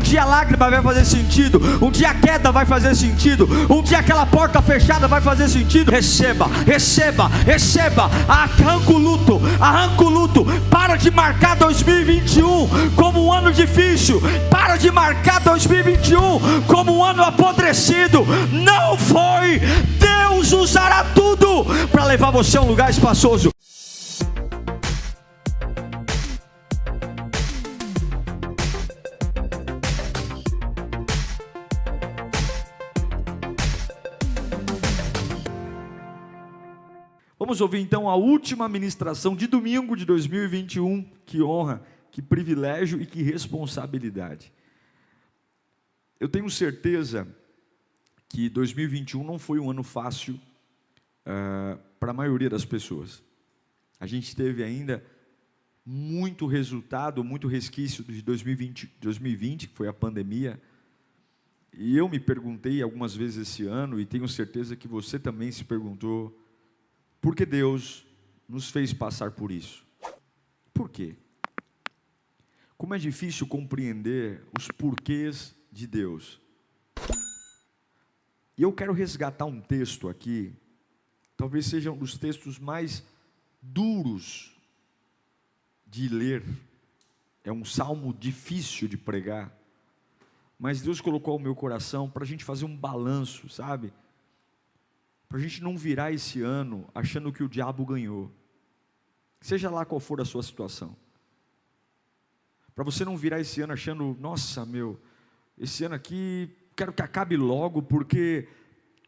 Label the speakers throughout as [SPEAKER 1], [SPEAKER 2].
[SPEAKER 1] dia a lágrima vai fazer sentido, um dia a queda vai fazer sentido, um dia aquela porta fechada vai fazer sentido. Receba, receba, receba. Arranca o luto, arranca o luto. Para de marcar 2021 como um ano difícil, para de marcar 2021 como um ano apodrecido. Não foi. Deus usará tudo para levar você a um lugar espaçoso. Vamos ouvir então a última ministração de domingo de 2021. Que honra, que privilégio e que responsabilidade. Eu tenho certeza que 2021 não foi um ano fácil para a maioria das pessoas. A gente teve ainda muito resultado, muito resquício de 2020, que foi a pandemia. E eu me perguntei algumas vezes esse ano, e tenho certeza que você também se perguntou, por que Deus nos fez passar por isso? Por quê? Como é difícil compreender os porquês de Deus. E eu quero resgatar um texto aqui, talvez seja um dos textos mais duros de ler. É um salmo difícil de pregar, mas Deus colocou ao meu coração para a gente fazer um balanço, sabe? Para a gente não virar esse ano achando que o diabo ganhou, seja lá qual for a sua situação. Para você não virar esse ano achando, nossa, esse ano aqui, quero que acabe logo, porque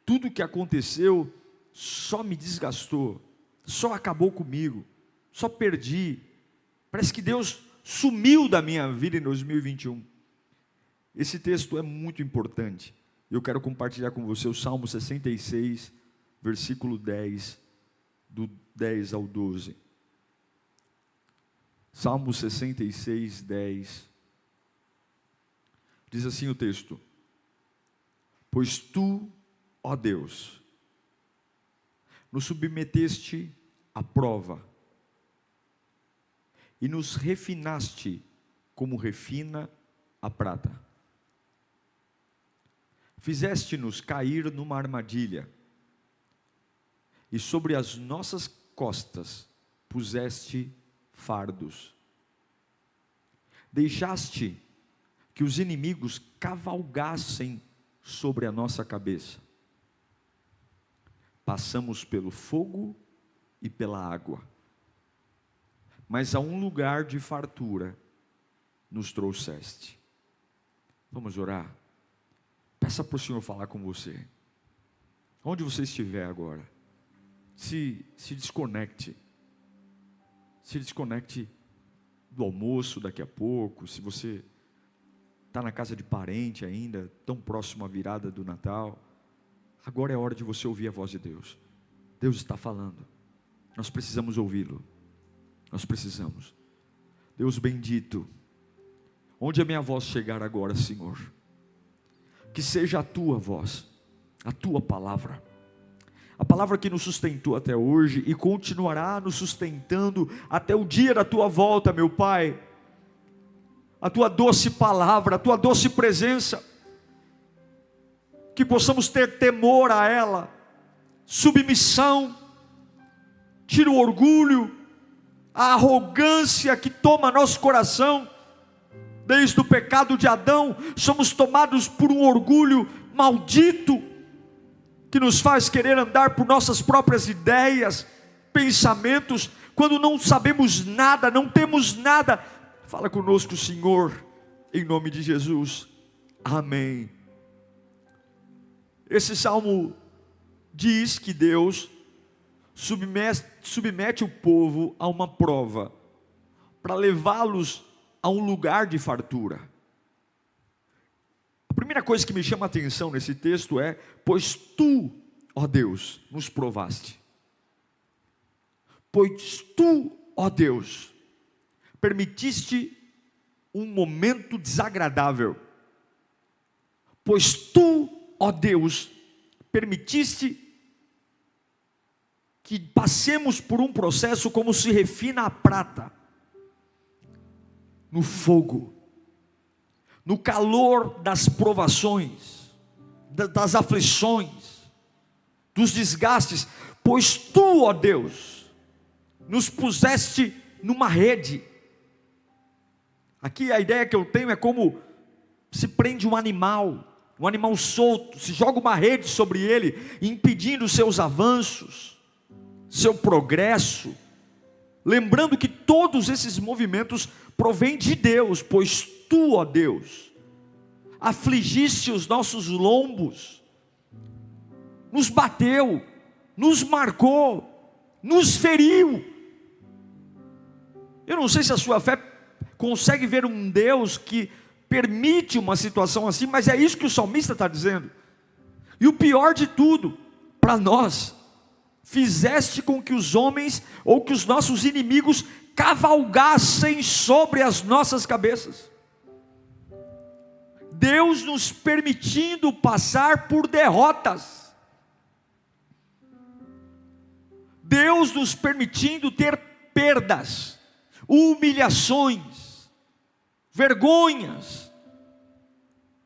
[SPEAKER 1] tudo que aconteceu só me desgastou, só acabou comigo, só perdi. Parece que Deus sumiu da minha vida em 2021. Esse texto é muito importante. Eu quero compartilhar com você o Salmo 66, versículo 10, do 10 ao 12. Salmo 66, 10. Diz assim o texto: pois tu, ó Deus, nos submeteste à prova, e nos refinaste como refina a prata. Fizeste-nos cair numa armadilha, e sobre as nossas costas puseste fardos. Deixaste que os inimigos cavalgassem sobre a nossa cabeça. Passamos pelo fogo e pela água, mas a um lugar de fartura nos trouxeste. Vamos orar? Peça para o Senhor falar com você. Onde você estiver agora, se desconecte. Se desconecte do almoço daqui a pouco. Se você está na casa de parente ainda, tão próximo à virada do Natal, agora é hora de você ouvir a voz de Deus. Deus está falando. Nós precisamos ouvi-lo. Nós precisamos. Deus bendito, onde a minha voz chegar agora, Senhor, que seja a tua voz, a tua palavra, a palavra que nos sustentou até hoje e continuará nos sustentando até o dia da tua volta, meu Pai. A tua doce palavra, a tua doce presença, que possamos ter temor a ela, submissão, tira o orgulho, a arrogância que toma nosso coração. Desde o pecado de Adão, somos tomados por um orgulho maldito, que nos faz querer andar por nossas próprias ideias, pensamentos, quando não sabemos nada, não temos nada. Fala conosco, Senhor, em nome de Jesus, amém. Esse salmo diz que Deus submete o povo a uma prova, para levá-los a um lugar de fartura. A primeira coisa que me chama a atenção nesse texto é: pois tu, ó Deus, nos provaste. Pois tu, ó Deus, permitiste um momento desagradável. Pois tu, ó Deus, permitiste que passemos por um processo como se refina a prata no fogo, no calor das provações, das aflições, dos desgastes, pois tu, ó Deus, nos puseste numa rede. Aqui a ideia que eu tenho é como se prende um animal solto, se joga uma rede sobre ele, impedindo seus avanços, seu progresso, lembrando que todos esses movimentos provêm de Deus, pois tu, ó Deus, afligiste os nossos lombos, nos bateu, nos marcou, nos feriu. Eu não sei se a sua fé consegue ver um Deus que permite uma situação assim, mas é isso que o salmista está dizendo. E o pior de tudo, para nós, fizeste com que os homens, ou que os nossos inimigos, cavalgassem sobre as nossas cabeças. Deus nos permitindo passar por derrotas, Deus nos permitindo ter perdas, humilhações, vergonhas,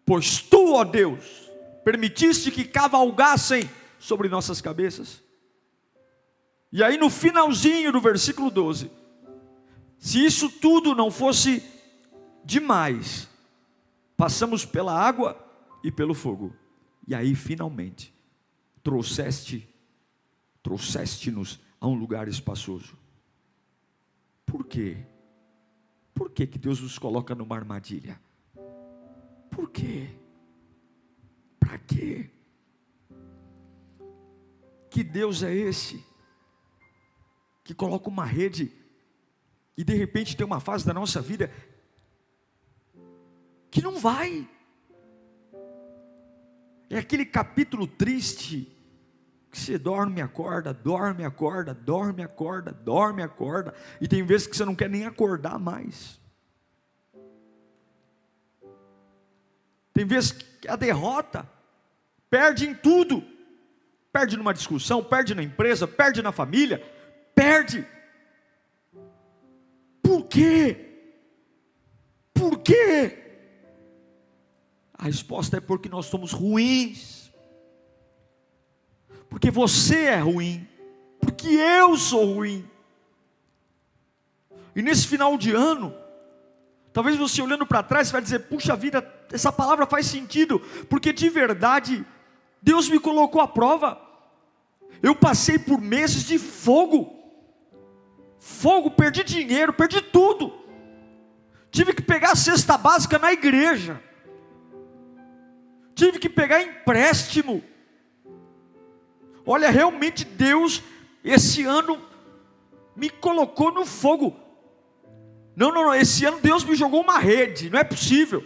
[SPEAKER 1] pois tu, ó Deus, permitiste que cavalgassem sobre nossas cabeças. E aí no finalzinho do versículo 12, se isso tudo não fosse demais, passamos pela água e pelo fogo, e aí finalmente trouxeste-nos a um lugar espaçoso. Por quê? Por que Deus nos coloca numa armadilha? Por quê? Para quê? Que Deus é esse que coloca uma rede e de repente tem uma fase da nossa vida que não vai? É aquele capítulo triste que você dorme, acorda, dorme, acorda, dorme, acorda, dorme, acorda, e tem vezes que você não quer nem acordar mais. Tem vezes que a derrota perde em tudo, perde numa discussão, perde na empresa, perde na família, perde. Por quê? Por quê? A resposta é porque nós somos ruins, porque você é ruim, porque eu sou ruim. E nesse final de ano, talvez você olhando para trás vai dizer: puxa vida, essa palavra faz sentido, porque de verdade Deus me colocou à prova. Eu passei por meses de fogo, perdi dinheiro, perdi tudo, tive que pegar a cesta básica na igreja, tive que pegar empréstimo. Olha, realmente Deus esse ano me colocou no fogo. Não, esse ano Deus me jogou uma rede, não é possível.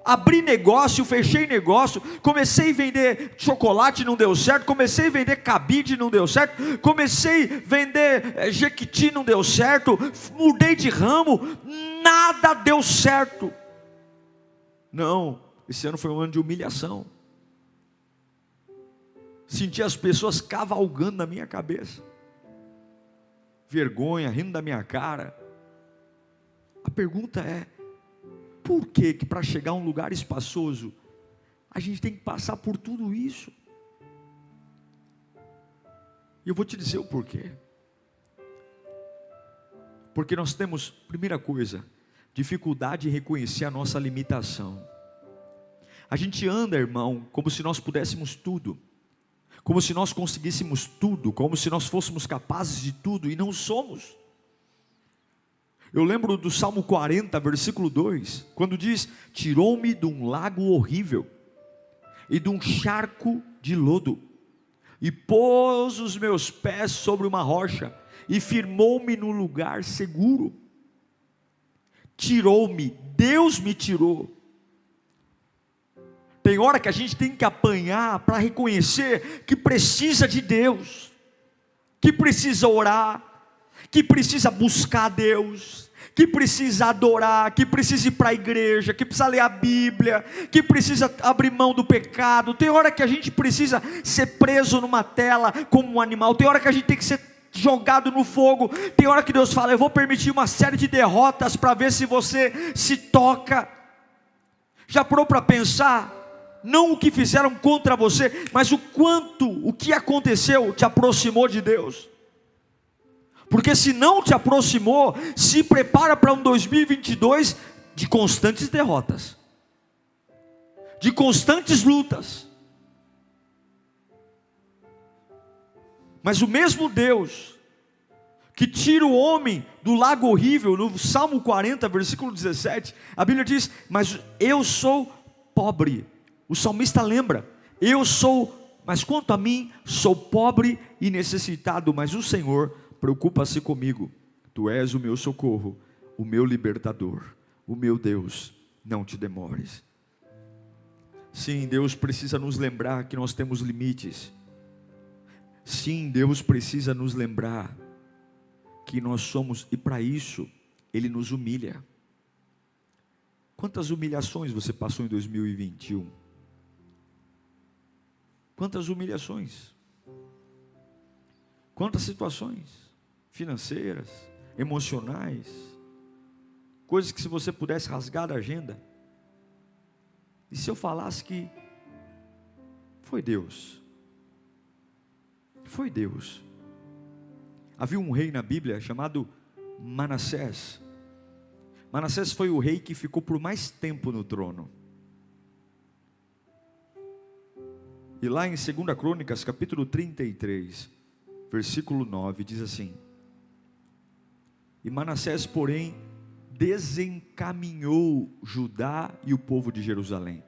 [SPEAKER 1] Abri negócio, fechei negócio, comecei a vender chocolate, não deu certo, comecei a vender cabide, não deu certo, comecei a vender jequiti, não deu certo, mudei de ramo, nada deu certo. Não, esse ano foi um ano de humilhação. Senti as pessoas cavalgando na minha cabeça, vergonha, rindo da minha cara. A pergunta é: por que para chegar a um lugar espaçoso, a gente tem que passar por tudo isso? E eu vou te dizer o porquê. Porque nós temos, primeira coisa, dificuldade em reconhecer a nossa limitação. A gente anda, irmão, como se nós pudéssemos tudo, como se nós conseguíssemos tudo, como se nós fôssemos capazes de tudo, e não somos. Eu lembro do Salmo 40, versículo 2, quando diz: tirou-me de um lago horrível, e de um charco de lodo, e pôs os meus pés sobre uma rocha, e firmou-me no lugar seguro. Tirou-me, Deus me tirou. Tem hora que a gente tem que apanhar para reconhecer que precisa de Deus, que precisa orar, que precisa buscar Deus, que precisa adorar, que precisa ir para a igreja, que precisa ler a Bíblia, que precisa abrir mão do pecado. Tem hora que a gente precisa ser preso numa tela como um animal, tem hora que a gente tem que ser jogado no fogo, tem hora que Deus fala: eu vou permitir uma série de derrotas para ver se você se toca. Já parou para pensar, não o que fizeram contra você, mas o que aconteceu te aproximou de Deus? Porque se não te aproximou, se prepara para um 2022 de constantes derrotas, de constantes lutas. Mas o mesmo Deus que tira o homem do lago horrível, no Salmo 40, versículo 17, a Bíblia diz: mas eu sou pobre. O salmista lembra: mas quanto a mim, sou pobre e necessitado, mas o Senhor preocupa-se comigo. Tu és o meu socorro, o meu libertador, o meu Deus, não te demores. Sim, Deus precisa nos lembrar que nós temos limites. Sim, Deus precisa nos lembrar que nós somos, e para isso, Ele nos humilha. Quantas humilhações você passou em 2021? Quantas humilhações? Quantas situações financeiras, emocionais, coisas que se você pudesse rasgar da agenda. E se eu falasse que foi Deus? Foi Deus. Havia um rei na Bíblia chamado Manassés. Manassés foi o rei que ficou por mais tempo no trono. E lá em 2 Crônicas, capítulo 33, versículo 9, diz assim: e Manassés, porém, desencaminhou Judá e o povo de Jerusalém,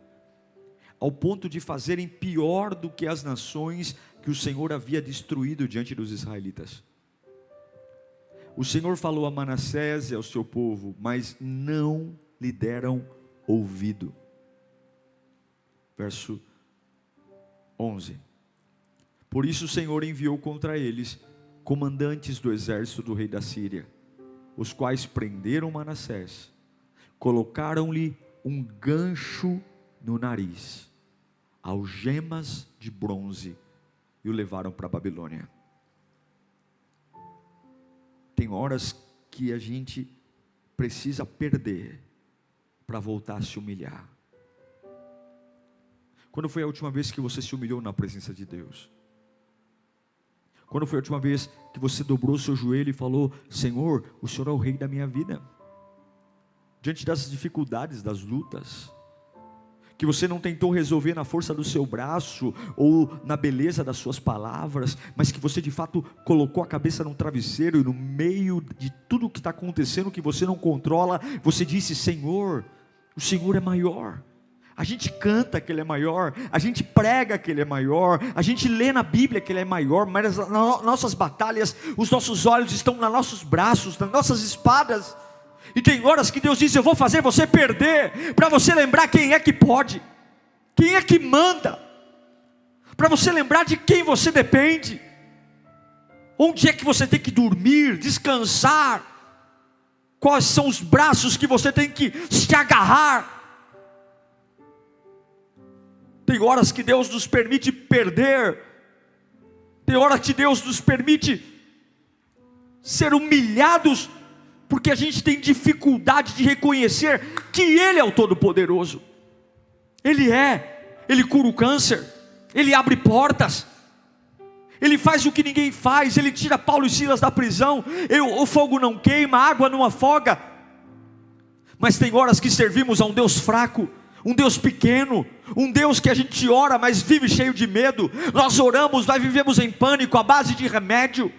[SPEAKER 1] ao ponto de fazerem pior do que as nações que o Senhor havia destruído diante dos israelitas. O Senhor falou a Manassés e ao seu povo, mas não lhe deram ouvido. Verso 11. Por isso o Senhor enviou contra eles comandantes do exército do rei da Síria, os quais prenderam Manassés, colocaram-lhe um gancho no nariz, algemas de bronze, e o levaram para a Babilônia. Tem horas que a gente precisa perder para voltar a se humilhar. Quando foi a última vez que você se humilhou na presença de Deus? Quando foi a última vez que você dobrou seu joelho e falou: Senhor, o Senhor é o rei da minha vida? Diante das dificuldades, das lutas, que você não tentou resolver na força do seu braço, ou na beleza das suas palavras, mas que você de fato colocou a cabeça num travesseiro, e no meio de tudo que está acontecendo, que você não controla, você disse: Senhor, o Senhor é maior. A gente canta que Ele é maior, a gente prega que Ele é maior, a gente lê na Bíblia que Ele é maior, mas nas nossas batalhas, os nossos olhos estão nos nossos braços, nas nossas espadas. E tem horas que Deus diz: eu vou fazer você perder, para você lembrar quem é que pode, quem é que manda, para você lembrar de quem você depende, onde é que você tem que dormir, descansar, quais são os braços que você tem que se agarrar. Tem horas que Deus nos permite perder, tem horas que Deus nos permite ser humilhados, porque a gente tem dificuldade de reconhecer que Ele é o Todo-Poderoso. Ele cura o câncer, Ele abre portas, Ele faz o que ninguém faz, Ele tira Paulo e Silas da prisão, o fogo não queima, a água não afoga. Mas tem horas que servimos a um Deus fraco, um Deus pequeno, um Deus que a gente ora, mas vive cheio de medo. Nós oramos, mas vivemos em pânico, à base de remédio.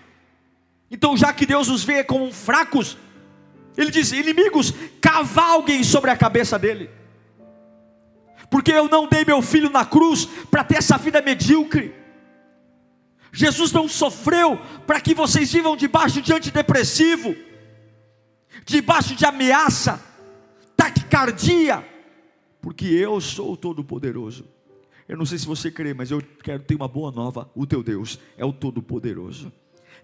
[SPEAKER 1] Então, já que Deus nos vê como fracos, Ele diz: inimigos, cavalguem sobre a cabeça dele, porque eu não dei meu filho na cruz para ter essa vida medíocre. Jesus não sofreu para que vocês vivam debaixo de antidepressivo, debaixo de ameaça, taquicardia, porque eu sou o Todo-Poderoso. Eu não sei se você crê, mas eu quero ter uma boa nova: o teu Deus é o Todo-Poderoso.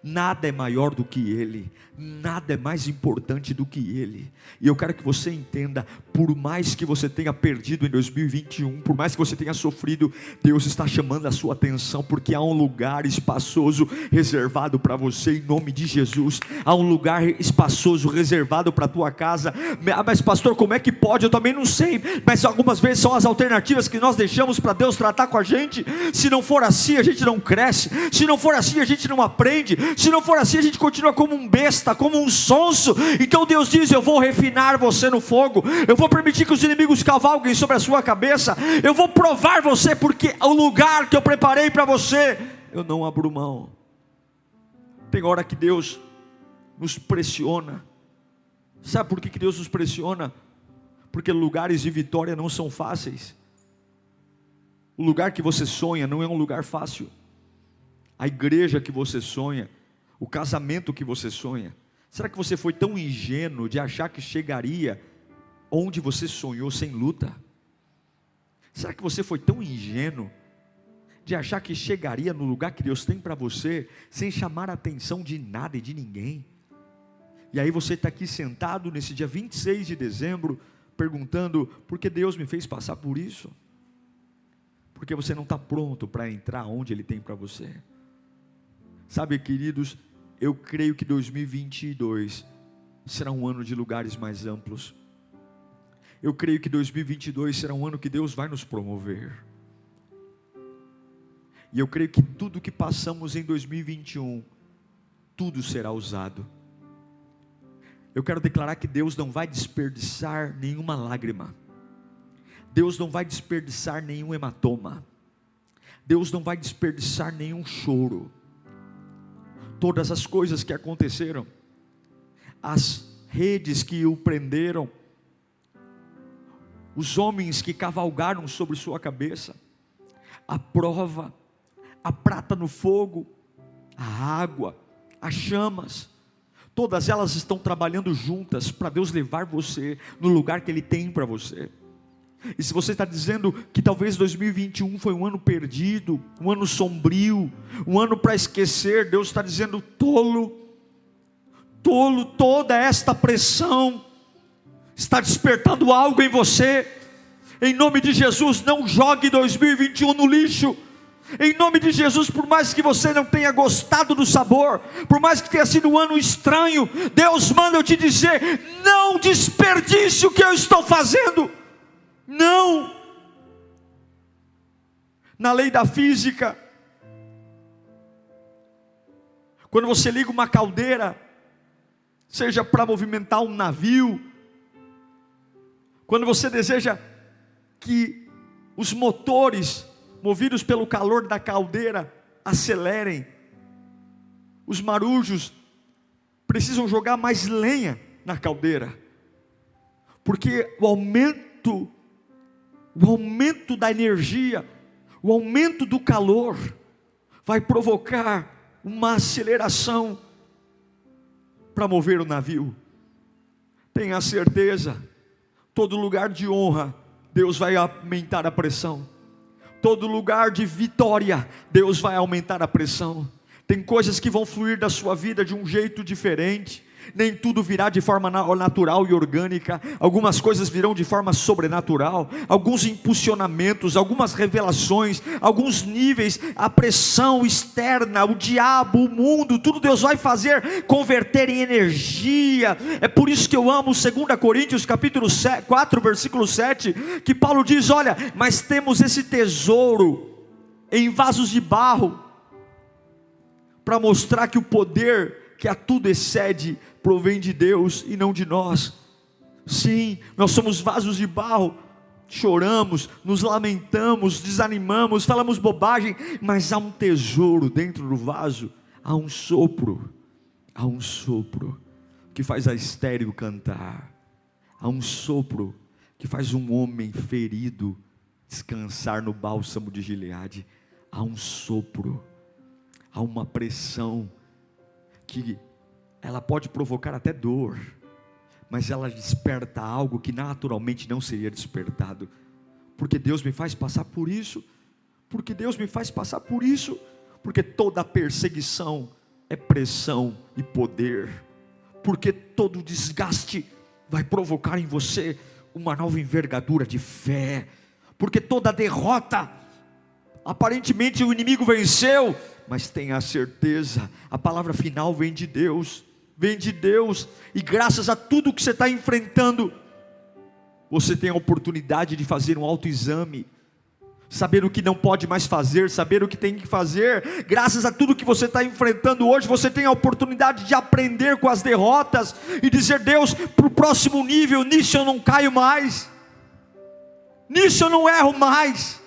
[SPEAKER 1] Nada é maior do que Ele, nada é mais importante do que Ele. E eu quero que você entenda, por mais que você tenha perdido em 2021, por mais que você tenha sofrido, Deus está chamando a sua atenção, porque há um lugar espaçoso reservado para você, em nome de Jesus. Há um lugar espaçoso reservado para a tua casa. Mas pastor, como é que pode? Eu também não sei, mas algumas vezes são as alternativas que nós deixamos para Deus tratar com a gente. Se não for assim, a gente não cresce. Se não for assim, a gente não aprende. Se não for assim, a gente continua como um besta, como um sonso. Então Deus diz: eu vou refinar você no fogo, eu vou permitir que os inimigos cavalguem sobre a sua cabeça, eu vou provar você, porque o lugar que eu preparei para você, eu não abro mão. Tem hora que Deus nos pressiona. Sabe por que Deus nos pressiona? Porque lugares de vitória não são fáceis. O lugar que você sonha não é um lugar fácil. A igreja que você sonha, o casamento que você sonha, será que você foi tão ingênuo de achar que chegaria onde você sonhou sem luta? Será que você foi tão ingênuo de achar que chegaria no lugar que Deus tem para você, sem chamar a atenção de nada e de ninguém? E aí você está aqui sentado nesse dia 26 de dezembro, perguntando: por que Deus me fez passar por isso? Porque você não está pronto para entrar onde Ele tem para você. Sabe, queridos, eu creio que 2022 será um ano de lugares mais amplos. Eu creio que 2022 será um ano que Deus vai nos promover. E eu creio que tudo que passamos em 2021, tudo será usado. Eu quero declarar que Deus não vai desperdiçar nenhuma lágrima. Deus não vai desperdiçar nenhum hematoma. Deus não vai desperdiçar nenhum choro. Todas as coisas que aconteceram, as redes que o prenderam, os homens que cavalgaram sobre sua cabeça, a prova, a prata no fogo, a água, as chamas, todas elas estão trabalhando juntas para Deus levar você no lugar que Ele tem para você. E se você está dizendo que talvez 2021 foi um ano perdido, um ano sombrio, um ano para esquecer, Deus está dizendo: tolo, toda esta pressão está despertando algo em você. Em nome de Jesus, não jogue 2021 no lixo. Em nome de Jesus, por mais que você não tenha gostado do sabor, por mais que tenha sido um ano estranho, Deus manda eu te dizer: não desperdice o que eu estou fazendo. Não. Na lei da física, quando você liga uma caldeira, seja para movimentar um navio, quando você deseja que os motores, movidos pelo calor da caldeira, acelerem, os marujos precisam jogar mais lenha na caldeira, porque o aumento da energia, o aumento do calor, vai provocar uma aceleração para mover o navio. Tenha certeza, todo lugar de honra, Deus vai aumentar a pressão. Todo lugar de vitória, Deus vai aumentar a pressão. Tem coisas que vão fluir da sua vida de um jeito diferente. Nem tudo virá de forma natural e orgânica. Algumas coisas virão de forma sobrenatural. Alguns impulsionamentos, algumas revelações, alguns níveis, a pressão externa, o diabo, o mundo, tudo Deus vai fazer converter em energia. É por isso que eu amo 2 Coríntios capítulo 4, versículo 7, que Paulo diz: olha, mas temos esse tesouro em vasos de barro, para mostrar que o poder que a tudo excede provém de Deus e não de nós. Sim, nós somos vasos de barro, choramos, nos lamentamos, desanimamos, falamos bobagem, mas há um tesouro dentro do vaso, há um sopro que faz a estéril cantar, há um sopro que faz um homem ferido descansar no bálsamo de Gileade. Há um sopro, há uma pressão que ela pode provocar até dor, mas ela desperta algo que naturalmente não seria despertado. Porque Deus me faz passar por isso, porque Deus me faz passar por isso, porque toda perseguição é pressão e poder, porque todo desgaste vai provocar em você uma nova envergadura de fé, porque toda derrota, aparentemente o inimigo venceu, mas tenha a certeza, a palavra final vem de Deus, e graças a tudo que você está enfrentando, você tem a oportunidade de fazer um autoexame, saber o que não pode mais fazer, saber o que tem que fazer. Graças a tudo que você está enfrentando hoje, você tem a oportunidade de aprender com as derrotas, e dizer: Deus, para o próximo nível, nisso eu não caio mais, nisso eu não erro mais,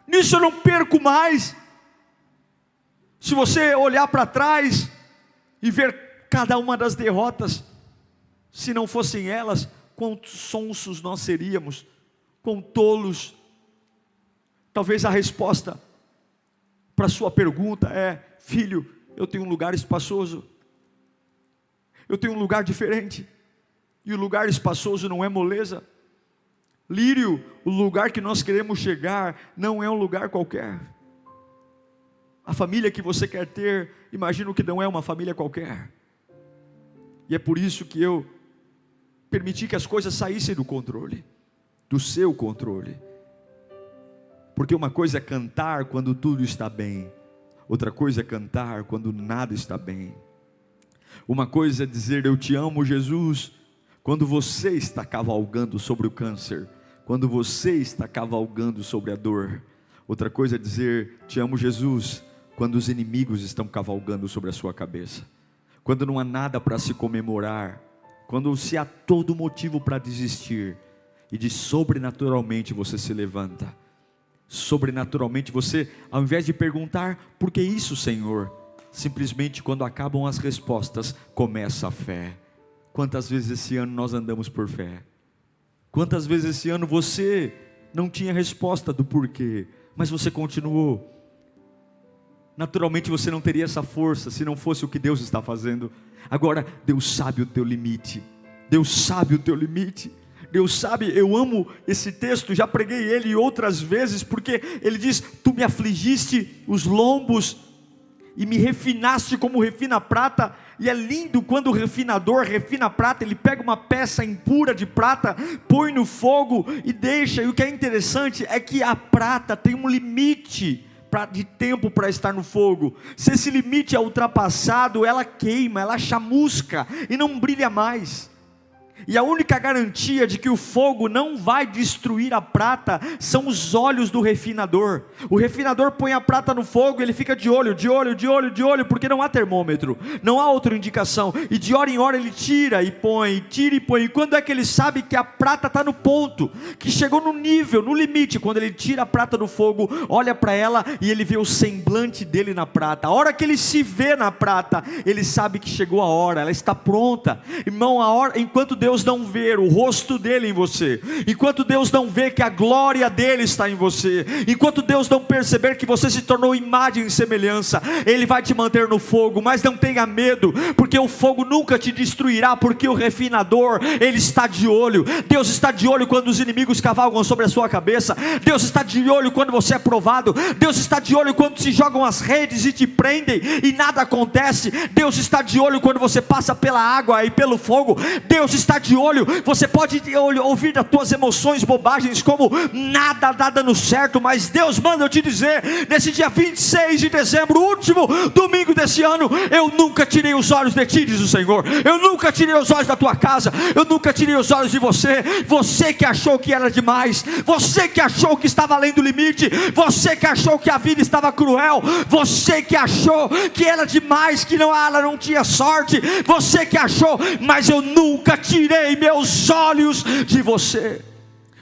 [SPEAKER 1] nisso eu não perco mais. Se você olhar para trás e ver cada uma das derrotas, se não fossem elas, quão sonsos nós seríamos, quão tolos. Talvez a resposta para a sua pergunta é: filho, eu tenho um lugar espaçoso, eu tenho um lugar diferente, e o lugar espaçoso não é moleza. Lírio, o lugar que nós queremos chegar não é um lugar qualquer. A família que você quer ter, imagino que não é uma família qualquer, e é por isso que eu permiti que as coisas saíssem do controle, do seu controle. Porque uma coisa é cantar quando tudo está bem, outra coisa é cantar quando nada está bem. Uma coisa é dizer: eu te amo, Jesus, quando você está cavalgando sobre o câncer, quando você está cavalgando sobre a dor. Outra coisa é dizer: te amo, Jesus, quando os inimigos estão cavalgando sobre a sua cabeça, quando não há nada para se comemorar, quando se há todo motivo para desistir, e de sobrenaturalmente você se levanta. Sobrenaturalmente você, ao invés de perguntar: por que isso, Senhor? Simplesmente, quando acabam as respostas, começa a fé. Quantas vezes esse ano nós andamos por fé? Quantas vezes esse ano você não tinha resposta do porquê, mas você continuou? Naturalmente você não teria essa força se não fosse o que Deus está fazendo. Agora, Deus sabe o teu limite, Deus sabe o teu limite. Deus sabe, eu amo esse texto, já preguei ele outras vezes, porque ele diz: tu me afligiste os lombos, e me refinaste como refina a prata. E é lindo quando o refinador refina a prata, ele pega uma peça impura de prata, põe no fogo e deixa. E o que é interessante é que a prata tem um limite de tempo para estar no fogo. Se esse limite é ultrapassado, ela queima, ela chamusca e não brilha mais. E a única garantia de que o fogo não vai destruir a prata são os olhos do refinador. O refinador põe a prata no fogo, ele fica de olho, porque não há termômetro, não há outra indicação, e de hora em hora ele tira e põe, e quando é que ele sabe que a prata está no ponto, que chegou no nível, no limite? Quando ele tira a prata do fogo, olha para ela e ele vê o semblante dele na prata. A hora que ele se vê na prata, ele sabe que chegou a hora, ela está pronta. Irmão, a hora, enquanto Deus não ver o rosto dele em você, enquanto Deus não vê que a glória dele está em você, enquanto Deus não perceber que você se tornou imagem e semelhança, ele vai te manter no fogo. Mas não tenha medo, porque o fogo nunca te destruirá, porque o refinador, ele está de olho. Deus está de olho quando os inimigos cavalgam sobre a sua cabeça, Deus está de olho quando você é provado, Deus está de olho quando se jogam as redes e te prendem e nada acontece, Deus está de olho quando você passa pela água e pelo fogo, Deus está de olho. Você pode ouvir das tuas emoções bobagens como nada está dando certo, mas Deus manda eu te dizer, nesse dia 26 de dezembro, último domingo desse ano: eu nunca tirei os olhos de ti, diz o Senhor. Eu nunca tirei os olhos da tua casa, eu nunca tirei os olhos de você. Você que achou que era demais, você que achou que estava além do limite, você que achou que a vida estava cruel, você que achou que era demais, que ela não tinha sorte, você que achou, mas eu nunca tirei meus olhos de você.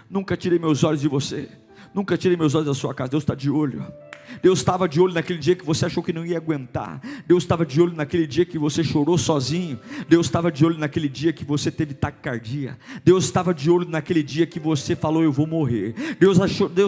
[SPEAKER 1] Nunca tirei meus olhos de você, nunca tirei meus olhos da sua casa. Deus está de olho. Deus estava de olho naquele dia que você achou que não ia aguentar. Deus estava de olho naquele dia que você chorou sozinho. Deus estava de olho naquele dia que você teve taquicardia. Deus estava de olho naquele dia que você falou: eu vou morrer. Deus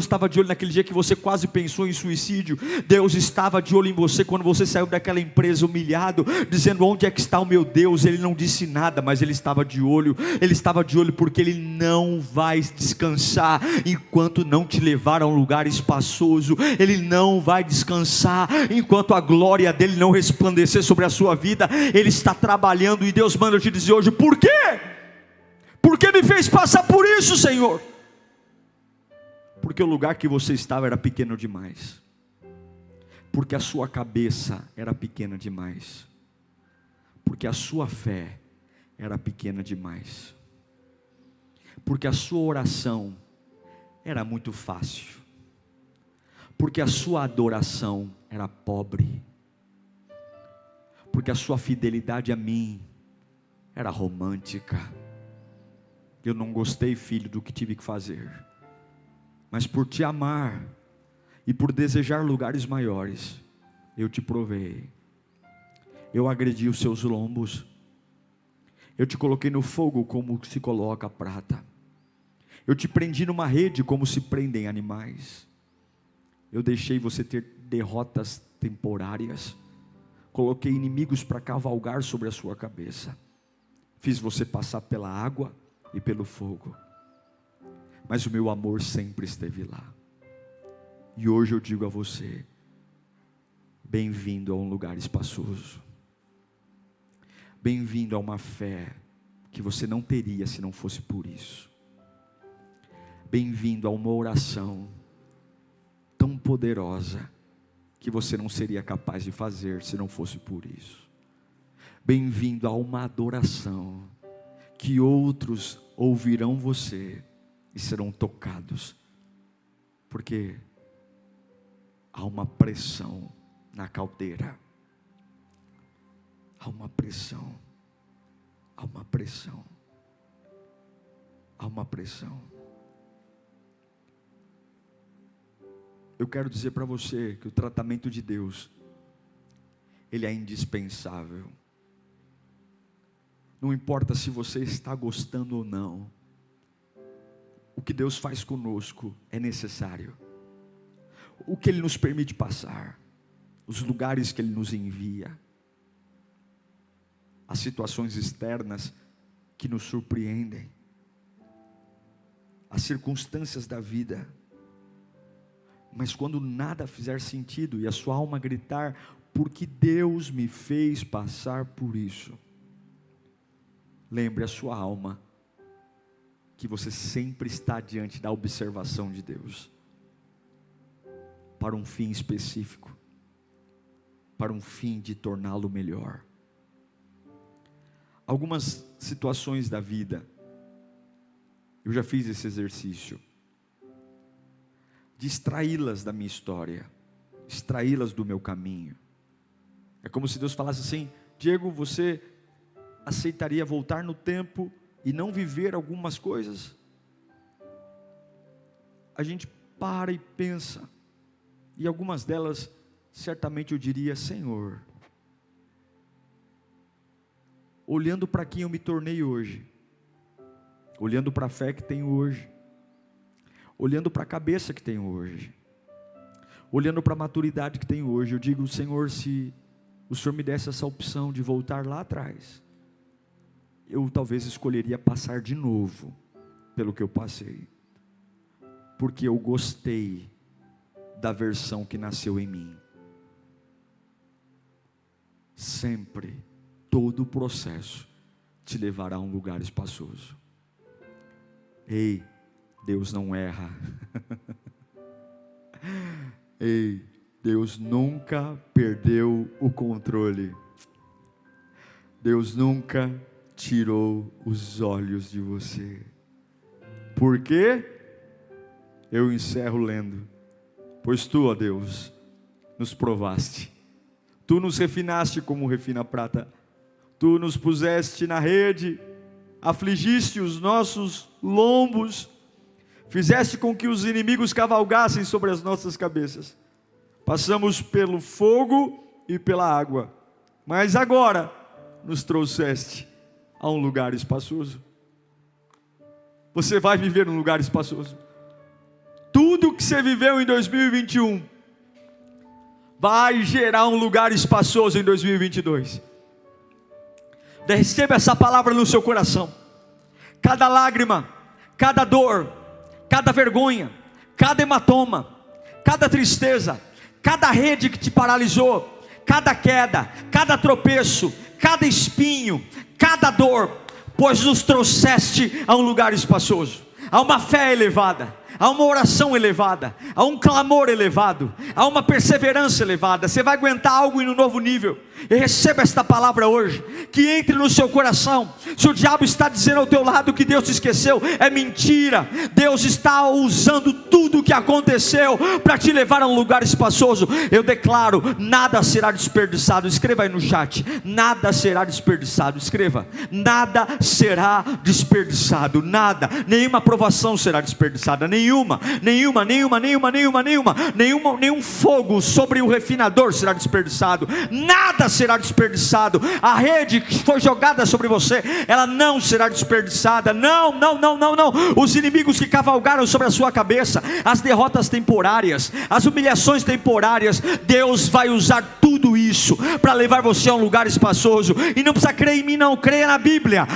[SPEAKER 1] estava de olho naquele dia que você quase pensou em suicídio. Deus estava de olho em você quando você saiu daquela empresa humilhado, dizendo: onde é que está o meu Deus? Ele não disse nada, mas ele estava de olho. Ele estava de olho porque ele não vai descansar enquanto não te levar a um lugar espaçoso. Ele não não vai descansar enquanto a glória dele não resplandecer sobre a sua vida. Ele está trabalhando, e Deus manda eu te dizer hoje: por quê? Por que me fez passar por isso, Senhor? Porque o lugar que você estava era pequeno demais, porque a sua cabeça era pequena demais, porque a sua fé era pequena demais, porque a sua oração era muito fácil, porque a sua adoração era pobre, porque a sua fidelidade a mim era romântica. Eu não gostei, filho, do que tive que fazer, mas por te amar e por desejar lugares maiores, eu te provei. Eu agredi os seus lombos, eu te coloquei no fogo como se coloca a prata, eu te prendi numa rede como se prendem animais, eu deixei você ter derrotas temporárias, coloquei inimigos para cavalgar sobre a sua cabeça, fiz você passar pela água e pelo fogo, mas o meu amor sempre esteve lá. E hoje eu digo a você: bem-vindo a um lugar espaçoso, bem-vindo a uma fé que você não teria se não fosse por isso, bem-vindo a uma oração tão poderosa que você não seria capaz de fazer se não fosse por isso, bem-vindo a uma adoração que outros ouvirão você e serão tocados, porque há uma pressão na caldeira, há uma pressão, há uma pressão, há uma pressão. Eu quero dizer para você que o tratamento de Deus, ele é indispensável. Não importa se você está gostando ou não, o que Deus faz conosco é necessário. O que Ele nos permite passar, os lugares que Ele nos envia, as situações externas que nos surpreendem, as circunstâncias da vida. Mas quando nada fizer sentido e a sua alma gritar: porque Deus me fez passar por isso, lembre a sua alma que você sempre está diante da observação de Deus, para um fim específico, para um fim de torná-lo melhor. Algumas situações da vida, eu já fiz esse exercício, de extraí-las da minha história, extraí-las do meu caminho. É como se Deus falasse assim: Diego, você aceitaria voltar no tempo e não viver algumas coisas? A gente para e pensa, e algumas delas, certamente eu diria: Senhor, olhando para quem eu me tornei hoje, olhando para a fé que tenho hoje, olhando para a cabeça que tenho hoje, olhando para a maturidade que tenho hoje, eu digo: Senhor, se o Senhor me desse essa opção de voltar lá atrás, eu talvez escolheria passar de novo pelo que eu passei, porque eu gostei da versão que nasceu em mim. Sempre, todo o processo te levará a um lugar espaçoso. Ei, Deus não erra. Ei, Deus nunca perdeu o controle. Deus nunca tirou os olhos de você. Por quê? Eu encerro lendo: pois tu, ó Deus, nos provaste, tu nos refinaste como refina a prata, tu nos puseste na rede, afligiste os nossos lombos, fizeste com que os inimigos cavalgassem sobre as nossas cabeças, passamos pelo fogo e pela água, mas agora nos trouxeste a um lugar espaçoso. Você vai viver num lugar espaçoso. Tudo que você viveu em 2021 vai gerar um lugar espaçoso em 2022. Receba essa palavra no seu coração. Cada lágrima, cada dor, cada vergonha, cada hematoma, cada tristeza, cada rede que te paralisou, cada queda, cada tropeço, cada espinho, cada dor, pois nos trouxeste a um lugar espaçoso, a uma fé elevada, a uma oração elevada, a um clamor elevado, a uma perseverança elevada. Você vai aguentar algo em um novo nível. E receba esta palavra hoje, que entre no seu coração. Se o diabo está dizendo ao teu lado que Deus te esqueceu, é mentira. Deus está usando tudo o que aconteceu para te levar a um lugar espaçoso. Eu declaro, nada será desperdiçado. Escreva aí no chat, nada será desperdiçado. Escreva, nada será desperdiçado. Nada, nenhuma aprovação será desperdiçada. Nenhum fogo sobre o refinador será desperdiçado. Nada será desperdiçado. A rede que foi jogada sobre você, ela não será desperdiçada. Não. Os inimigos que cavalgaram sobre a sua cabeça, as derrotas temporárias, as humilhações temporárias, Deus vai usar tudo isso para levar você a um lugar espaçoso. E não precisa crer em mim não, creia na Bíblia,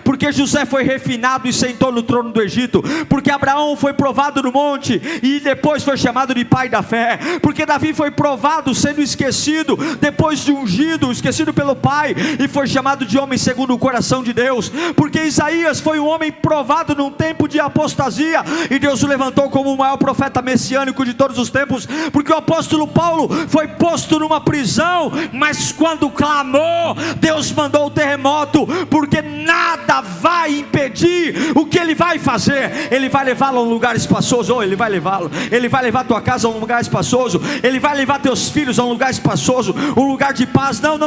[SPEAKER 1] porque José foi refinado e sentou no trono do Egito, porque Abraão foi provado no monte e depois foi chamado de pai da fé, porque Davi foi provado sendo esquecido, depois de ungido, esquecido pelo pai, e foi chamado de homem segundo o coração de Deus, porque Isaías foi um homem provado num tempo de apostasia, e Deus o levantou como o maior profeta messiânico de todos os tempos, porque o apóstolo Paulo foi posto numa prisão, mas quando clamou, Deus mandou o terremoto, porque nada vai impedir o que Ele vai fazer. Ele vai levá-lo a um lugar espaçoso, Ele vai levar tua casa a um lugar espaçoso, Ele vai levar teus filhos a um lugar espaçoso, um lugar de paz. Não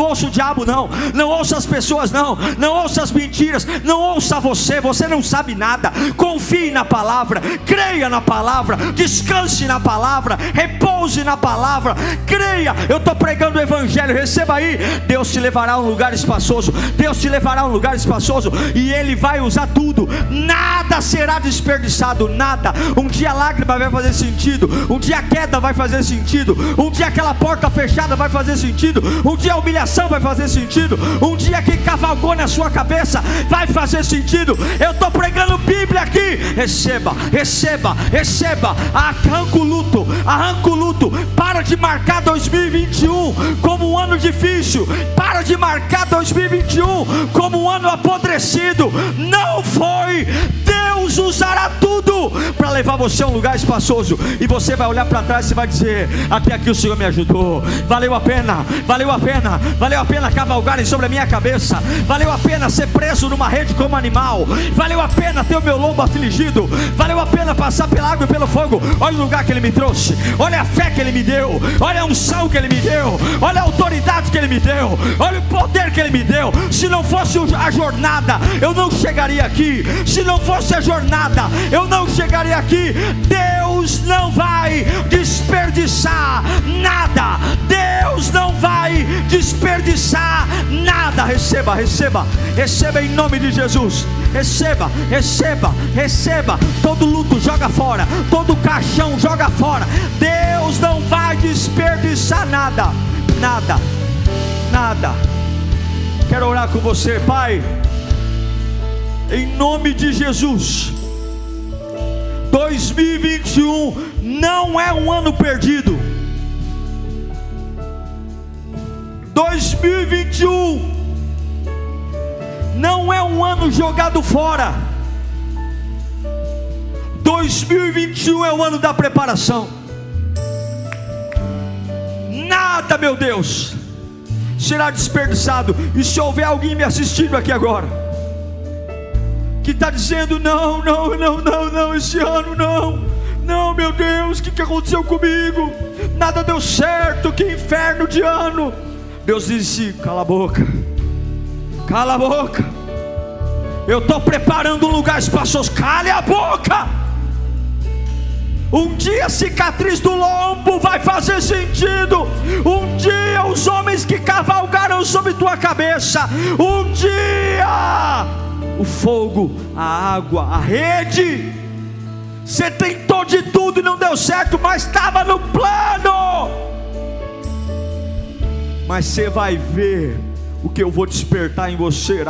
[SPEAKER 1] ouça o diabo, não ouça as pessoas, não ouça as mentiras, não ouça você não sabe nada. Confie na palavra, creia na palavra, descanse na palavra, repouse na palavra, creia. Eu estou pregando o evangelho, receba aí. Deus te levará a um lugar espaçoso, e Ele vai usar tudo, nada será desperdiçado, nada. Um dia a lágrima vai fazer sentido, um dia a queda vai fazer sentido, um dia aquela porta fechada vai fazer sentido, um dia a humilhação vai fazer sentido, um dia que cavalgou na sua cabeça vai fazer sentido. Eu estou pregando Bíblia aqui. Receba, arranca o luto, para de marcar 2021 como um ano difícil, para de marcar 2021 como um ano apodrecido. Não foi. Deus usará tudo para levar você a um lugar espaçoso, e você vai olhar para trás e vai dizer: até aqui o Senhor me ajudou, valeu a pena cavalgarem sobre a minha cabeça, valeu a pena ser preso numa rede como animal, valeu a pena ter o meu lombo afligido, valeu a pena passar pela água e pelo fogo. Olha o lugar que Ele me trouxe, olha a fé que Ele me deu, olha a unção que Ele me deu, olha a autoridade que Ele me deu, olha o poder que Ele me deu. Se não fosse a jornada, eu não chegaria aqui. Se não fosse a jornada, eu não chegaria aqui. Deus não vai desperdiçar nada. Deus não vai desperdiçar nada. Receba em nome de Jesus. Receba. Todo luto joga fora, todo caixão joga fora. Deus não vai desperdiçar nada. Quero orar com você, Pai, em nome de Jesus. 2021 não é um ano perdido. 2021 não é um ano jogado fora. 2021 é o ano da preparação. Nada, meu Deus, será desperdiçado. E se houver alguém me assistindo aqui agora que está dizendo: não, esse ano não, meu Deus, o que aconteceu comigo? Nada deu certo, que inferno de ano. Deus disse: cala a boca, eu estou preparando um lugar espaçoso. Cale a boca. Um dia a cicatriz do lombo vai fazer sentido. Um dia os homens que cavalgaram sobre tua cabeça, um dia o fogo, a água, a rede. Você tentou de tudo e não deu certo, mas estava no plano. Mas você vai ver o que eu vou despertar em você.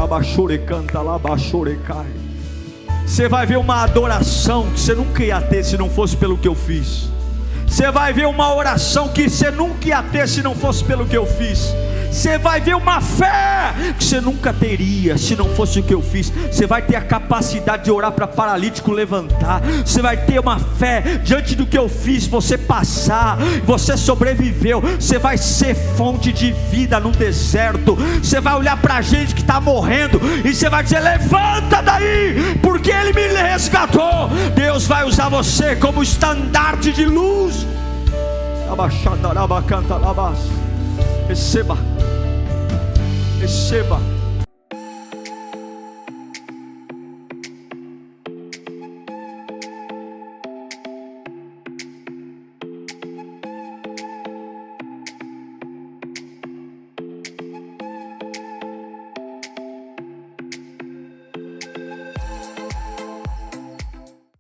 [SPEAKER 1] Você vai ver uma adoração que você nunca ia ter se não fosse pelo que eu fiz. Você vai ver uma oração que você nunca ia ter se não fosse pelo que eu fiz. Você vai ver uma fé que você nunca teria se não fosse o que eu fiz. Você vai ter a capacidade de orar para paralítico levantar. Você vai ter uma fé diante do que eu fiz, você passar, você sobreviveu. Você vai ser fonte de vida no deserto. Você vai olhar para a gente que está morrendo e você vai dizer: levanta daí, porque Ele me resgatou. Deus vai usar você como estandarte de luz. Receba, receba,